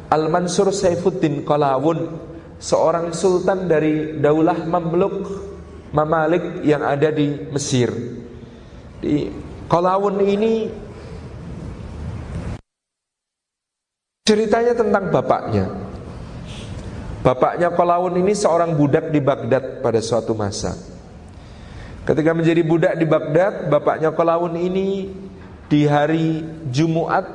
Al-Mansur Saifuddin Qalawun, seorang sultan dari daulah Mamalik yang ada di Mesir. Di Qalawun ini ceritanya tentang bapaknya. Bapaknya Qalawun ini seorang budak di Baghdad pada suatu masa. Ketika menjadi budak di Baghdad, bapaknya Qalawun ini di hari Jumat,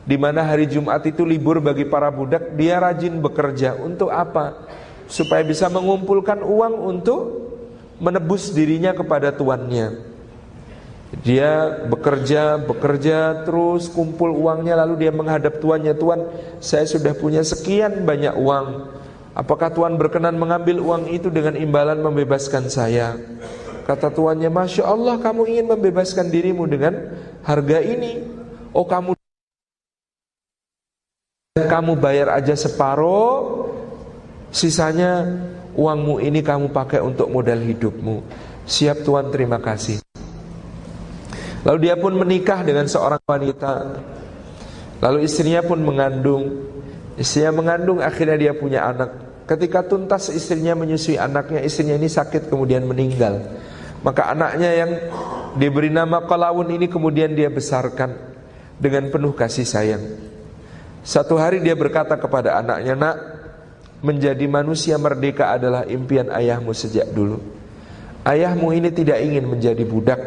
di mana hari Jumat itu libur bagi para budak, dia rajin bekerja. Untuk apa? Supaya bisa mengumpulkan uang untuk menebus dirinya kepada tuannya. Dia bekerja terus kumpul uangnya, lalu dia menghadap tuannya, "Tuan, saya sudah punya sekian banyak uang. Apakah Tuan berkenan mengambil uang itu dengan imbalan membebaskan saya?" Kata tuannya, "Masya Allah, kamu ingin membebaskan dirimu dengan harga ini. Oh, kamu bayar aja separuh, sisanya uangmu ini kamu pakai untuk modal hidupmu." "Siap Tuan, terima kasih." Lalu dia pun menikah dengan seorang wanita. Lalu istrinya pun mengandung. Istrinya mengandung, akhirnya dia punya anak. Ketika tuntas istrinya menyusui anaknya, istrinya ini sakit kemudian meninggal. Maka anaknya yang diberi nama Qalawun ini kemudian dia besarkan dengan penuh kasih sayang. Satu hari dia berkata kepada anaknya, "Nak, menjadi manusia merdeka adalah impian ayahmu sejak dulu. Ayahmu ini tidak ingin menjadi budak.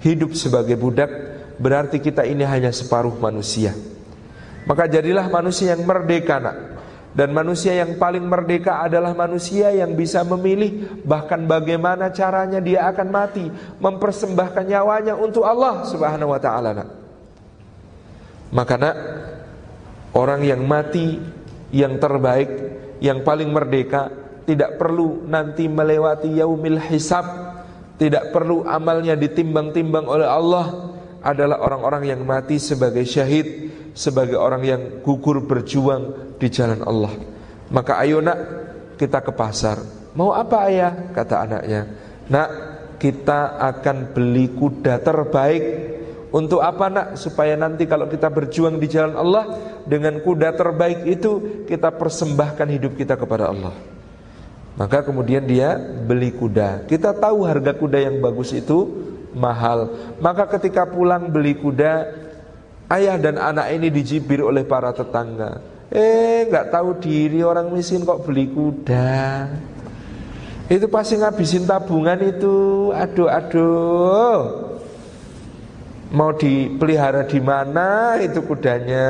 Hidup sebagai budak berarti kita ini hanya separuh manusia. Maka jadilah manusia yang merdeka, nak. Dan manusia yang paling merdeka adalah manusia yang bisa memilih bahkan bagaimana caranya dia akan mati, mempersembahkan nyawanya untuk Allah Subhanahu wa ta'ala, nak. Maka nak, orang yang mati yang terbaik, yang paling merdeka, tidak perlu nanti melewati yaumil hisab, tidak perlu amalnya ditimbang-timbang oleh Allah, adalah orang-orang yang mati sebagai syahid, sebagai orang yang gugur berjuang di jalan Allah. Maka ayo nak, kita ke pasar." "Mau apa ayah?" kata anaknya. "Nak, kita akan beli kuda terbaik." "Untuk apa nak?" "Supaya nanti kalau kita berjuang di jalan Allah, dengan kuda terbaik itu kita persembahkan hidup kita kepada Allah." Maka kemudian dia beli kuda. Kita tahu harga kuda yang bagus itu mahal. Maka ketika pulang beli kuda, ayah dan anak ini dijibir oleh para tetangga. Gak tahu diri, orang miskin kok beli kuda. Itu pasti ngabisin tabungan itu. Aduh. Mau dipelihara di mana itu kudanya?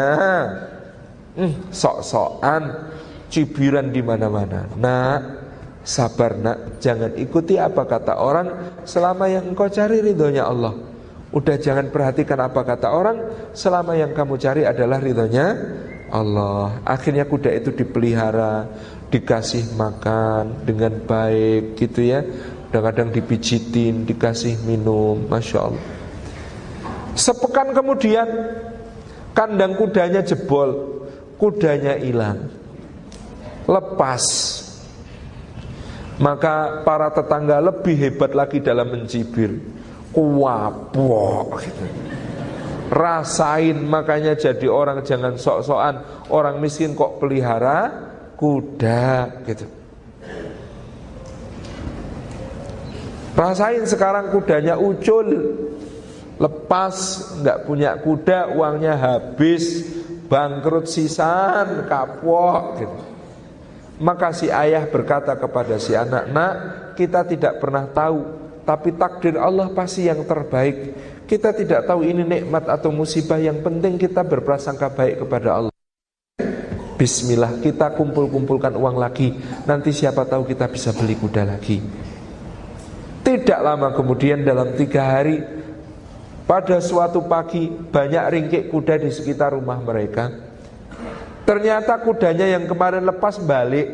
Sok-sokan, cibiran di mana-mana. Nak, sabar nak, jangan ikuti apa kata orang selama yang engkau cari ridhonya Allah. Udah jangan perhatikan apa kata orang, selama yang kamu cari adalah ridhonya Allah. Akhirnya kuda itu dipelihara, dikasih makan dengan baik gitu ya. Kadang-kadang dipijitin, dikasih minum, Masya Allah. Sepekan kemudian kandang kudanya jebol, kudanya hilang, lepas. Maka para tetangga lebih hebat lagi dalam mencibir. Kuwapok gitu. Rasain, makanya jadi orang jangan sok-sokan. Orang miskin kok pelihara kuda gitu. Rasain sekarang kudanya ucul, lepas, gak punya kuda, uangnya habis, bangkrut sisan, kapok gitu. Maka si ayah berkata kepada si anak, "Nak, kita tidak pernah tahu, tapi takdir Allah pasti yang terbaik. Kita tidak tahu ini nikmat atau musibah, yang penting kita berprasangka baik kepada Allah. Bismillah, kita kumpul-kumpulkan uang lagi, nanti siapa tahu kita bisa beli kuda lagi." Tidak lama kemudian, dalam 3 hari, pada suatu pagi, banyak ringkik kuda di sekitar rumah mereka. Ternyata kudanya yang kemarin lepas balik,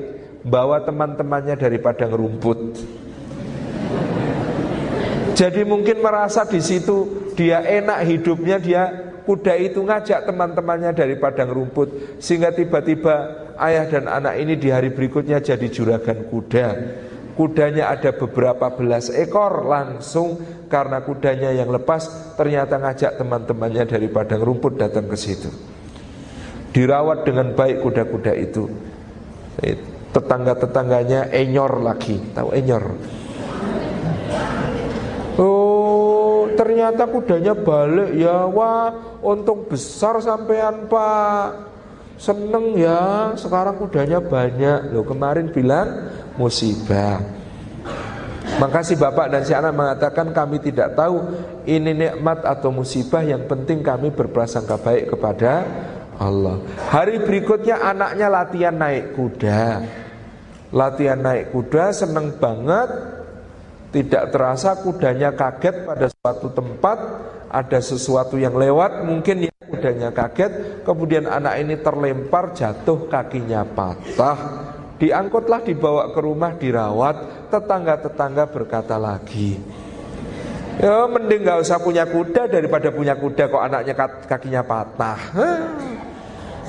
bawa teman-temannya dari padang rumput. Jadi mungkin merasa di situ dia enak hidupnya, dia kuda itu ngajak teman-temannya dari padang rumput, sehingga tiba-tiba ayah dan anak ini di hari berikutnya jadi juragan kuda. Kudanya ada beberapa belas ekor langsung, karena kudanya yang lepas ternyata ngajak teman-temannya dari padang rumput datang ke situ. Dirawat dengan baik kuda-kuda itu. Tetangga-tetangganya enyor lagi. Tahu enyor? Oh, ternyata kudanya balik ya. Wah, untung besar sampean Pak. Seneng ya, sekarang kudanya banyak. Loh, kemarin bilang musibah. Maka si bapak dan si anak mengatakan, kami tidak tahu ini nikmat atau musibah, yang penting kami berprasangka baik kepada Allah. Hari berikutnya anaknya latihan naik kuda. Latihan naik kuda, seneng banget. Tidak terasa kudanya kaget pada suatu tempat, ada sesuatu yang lewat, mungkin ya kudanya kaget. Kemudian anak ini terlempar, jatuh, kakinya patah. Diangkutlah, dibawa ke rumah, dirawat. Tetangga-tetangga berkata lagi, ya mending gak usah punya kuda daripada punya kuda kok anaknya kakinya patah.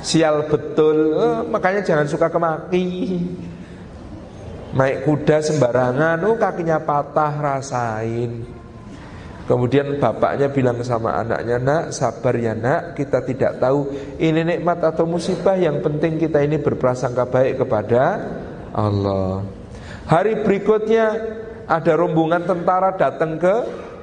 Sial betul. Makanya jangan suka kemaki. Naik kuda sembarangan, kakinya patah, rasain. Kemudian bapaknya bilang sama anaknya, nak sabar ya nak, kita tidak tahu ini nikmat atau musibah, yang penting kita ini berprasangka baik kepada Allah. Hari berikutnya ada rombongan tentara datang ke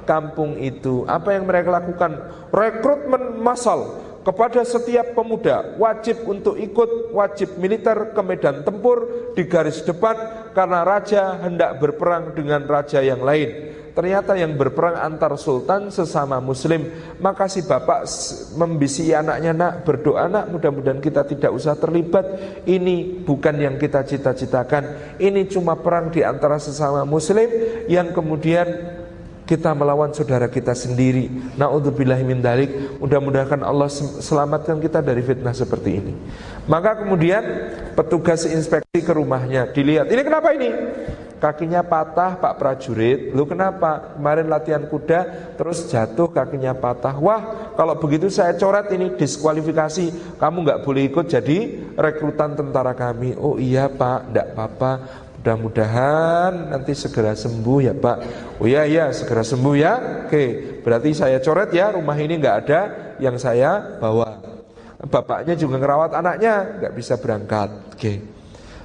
kampung itu. Apa yang mereka lakukan? Rekrutmen massal kepada setiap pemuda, wajib untuk ikut, wajib militer ke medan tempur di garis depan, karena raja hendak berperang dengan raja yang lain. Ternyata yang berperang antar sultan sesama muslim. Maka si bapak membisiki anaknya, nak berdoa nak, mudah-mudahan kita tidak usah terlibat. Ini bukan yang kita cita-citakan. Ini cuma perang di antara sesama muslim yang kemudian kita melawan saudara kita sendiri. Na'udzubillahi min dzalik. Mudah-mudahan Allah selamatkan kita dari fitnah seperti ini. Maka kemudian petugas inspeksi ke rumahnya, dilihat, ini kenapa ini? Kakinya patah Pak prajurit. Lu kenapa? Kemarin latihan kuda terus jatuh, kakinya patah. Wah, kalau begitu saya coret ini, diskualifikasi. Kamu gak boleh ikut jadi rekrutan tentara kami. Oh iya Pak, enggak apa-apa. Mudah-mudahan nanti segera sembuh ya Pak. Oh iya segera sembuh ya. Oke, berarti saya coret ya, rumah ini gak ada yang saya bawa. Bapaknya juga ngerawat anaknya, gak bisa berangkat. Oke.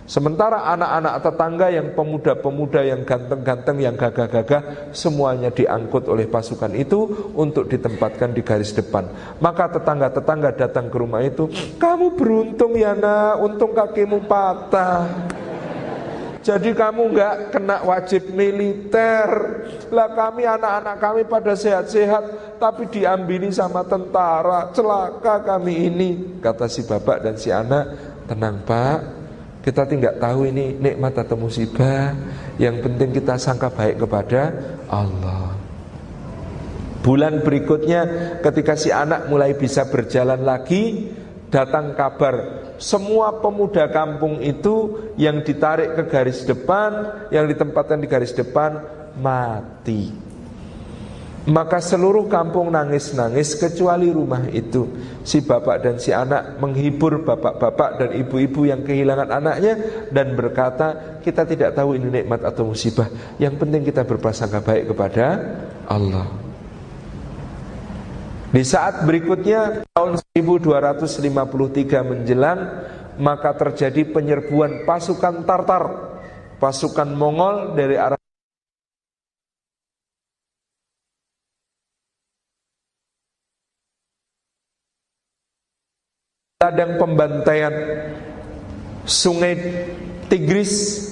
Sementara anak-anak tetangga yang pemuda-pemuda yang ganteng-ganteng, yang gagah-gagah, semuanya diangkut oleh pasukan itu untuk ditempatkan di garis depan. Maka tetangga-tetangga datang ke rumah itu, kamu beruntung ya nak, untung kakimu patah. Jadi kamu gak kena wajib militer. Lah kami, anak-anak kami pada sehat-sehat, tapi diambili sama tentara. Celaka kami ini. Kata si bapak dan si anak, tenang Pak, kita tidak tahu ini nikmat atau musibah, yang penting kita sangka baik kepada Allah. Bulan berikutnya ketika si anak mulai bisa berjalan lagi, datang kabar semua pemuda kampung itu yang ditarik ke garis depan, yang ditempatkan di garis depan, mati. Maka seluruh kampung nangis-nangis kecuali rumah itu. Si bapak dan si anak menghibur bapak-bapak dan ibu-ibu yang kehilangan anaknya dan berkata, kita tidak tahu ini nikmat atau musibah, yang penting kita berprasangka baik kepada Allah. Di saat berikutnya tahun 1253 menjelang, maka terjadi penyerbuan pasukan Tartar, pasukan Mongol dari arah ladang pembantaian. Sungai Tigris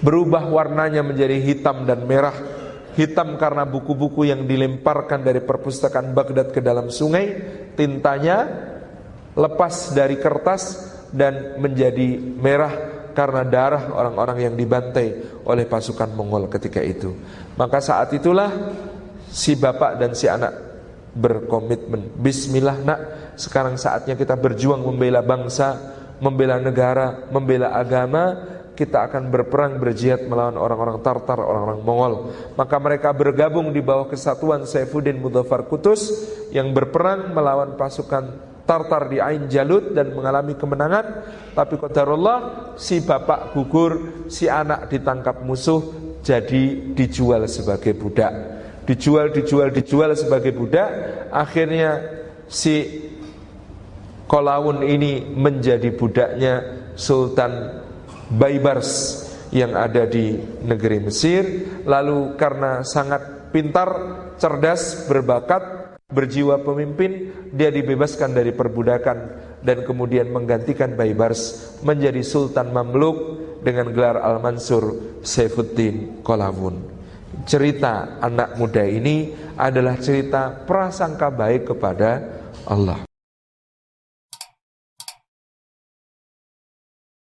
berubah warnanya menjadi hitam dan merah. Hitam karena buku-buku yang dilemparkan dari perpustakaan Baghdad ke dalam sungai, tintanya lepas dari kertas dan menjadi merah karena darah orang-orang yang dibantai oleh pasukan Mongol ketika itu. Maka saat itulah si bapak dan si anak berkomitmen, bismillah nak, sekarang saatnya kita berjuang membela bangsa, membela negara, membela agama. Kita akan berperang, berjihad melawan orang-orang Tartar, orang-orang Mongol. Maka mereka bergabung di bawah kesatuan Saifuddin Muzaffar Qutus yang berperang melawan pasukan Tartar di Ain Jalut dan mengalami kemenangan. Tapi qadarullah, si bapak gugur, si anak ditangkap musuh, jadi dijual sebagai budak. Dijual sebagai budak. Akhirnya si Qalawun ini menjadi budaknya Sultan Baybars yang ada di negeri Mesir. Lalu karena sangat pintar, cerdas, berbakat, berjiwa pemimpin, dia dibebaskan dari perbudakan dan kemudian menggantikan Baybars menjadi Sultan Mamluk dengan gelar Al-Mansur Saifuddin Qalawun. Cerita anak muda ini adalah cerita prasangka baik kepada Allah.